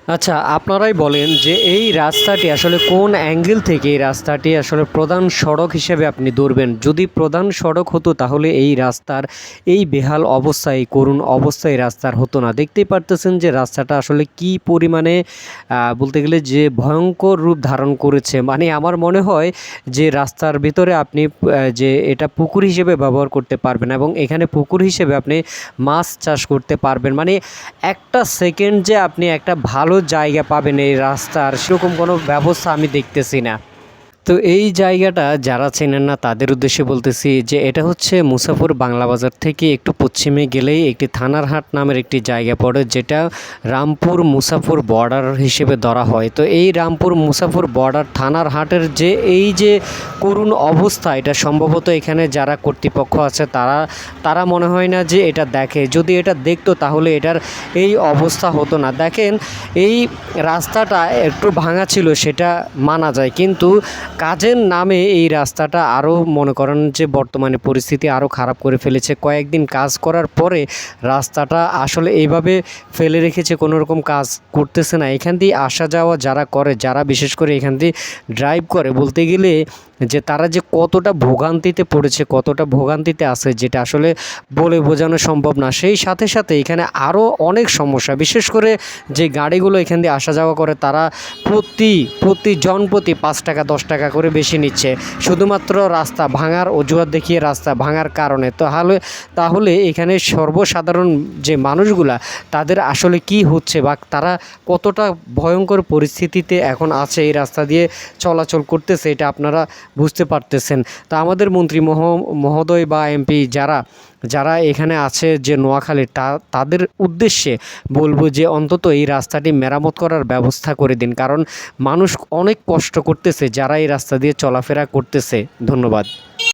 আচ্ছা, আপনারাই বলেন যে এই রাস্তাটি আসলে কোন অ্যাঙ্গেল থেকে এই রাস্তাটি আসলে প্রধান সড়ক হিসেবে আপনি ধরবেন? যদি প্রধান সড়ক হতো তাহলে এই রাস্তার এই বেহাল অবস্থা, এই করুণ অবস্থা এই রাস্তার হতো না। দেখতেই পারতেছেন যে রাস্তাটা আসলে কি পরিমাণে বলতে গেলে যে ভয়ঙ্কর রূপ ধারণ করেছে। মানে আমার মনে হয় যে রাস্তার ভিতরে আপনি যে এটা পুকুর হিসেবে ব্যবহার করতে পারবেন এবং এখানে পুকুর হিসেবে আপনি মাছ চাষ করতে পারবেন। মানে একটা সেকেন্ড যে আপনি একটা ভালো জায়গা পাবেন এই রাস্তার সেরকম কোনো ব্যবস্থা আমি দেখতেছি না। তো এই জায়গাটা যারা চেনেন না তাদের উদ্দেশ্যে বলতেছি যে এটা হচ্ছে মুসাফর বাংলা বাজার থেকে একটু পশ্চিমে গেলেই একটি থানার হাট নামের একটি জায়গা পড়ে, যেটা রামপুর মুসাফর বর্ডার হিসেবে ধরা হয়। তো এই রামপুর মুসাফর বর্ডার থানার হাটের যে এই যে করুণ অবস্থা, এটা সম্ভবত এখানে যারা কর্তৃপক্ষ আছে তারা তারা মনে হয় না যে এটা দেখে। যদি এটা দেখতো তাহলে এটার এই অবস্থা হতো না। দেখেন, এই রাস্তাটা একটু ভাঙা ছিল সেটা মানা যায়, কিন্তু কাজের নামে এই রাস্তাটা আরও মনে করেন যে বর্তমানে পরিস্থিতি আরও খারাপ করে ফেলেছে। কয়েকদিন কাজ করার পরে রাস্তাটা আসলে এইভাবে ফেলে রেখেছে, কোনো রকম কাজ করতেছে না। এখান দিয়ে আসা যাওয়া যারা করে, যারা বিশেষ করে এখান দিয়ে ড্রাইভ করে, বলতে গেলে যে তারা যে কতটা ভোগান্তিতে পড়েছে, কতটা ভোগান্তিতে আছে, যেটা আসলে বলে বোঝানো সম্ভব না। সেই সাথে সাথে এখানে আরও অনেক সমস্যা, বিশেষ করে যে গাড়িগুলো এখান দিয়ে আসা যাওয়া করে তারা প্রতি জনপ্রতি 5 টাকা 10 টাকা করে বেশি নিচ্ছে, শুধুমাত্র রাস্তা ভাঙার অজুহাত দেখিয়ে, রাস্তা ভাঙার কারণে। তাহলে এখানে সর্বসাধারণ যে মানুষগুলা তাদের আসলে কি হচ্ছে বা তারা কতটা ভয়ঙ্কর পরিস্থিতিতে এখন আছে এই রাস্তা দিয়ে চলাচল করতেছে, এটা আপনারা বুঝতে পারতেছেন। তা আমাদের মন্ত্রী মহোদয় বা এমপি যারা এখানে আছে যে নোয়াখালীর, তাদের উদ্দেশ্যে বলবো যে অন্তত এই রাস্তাটি মেরামত করার ব্যবস্থা করে দিন, কারণ মানুষ অনেক কষ্ট করতেছে যারা এই রাস্তা দিয়ে চলাফেরা করতেছে। ধন্যবাদ।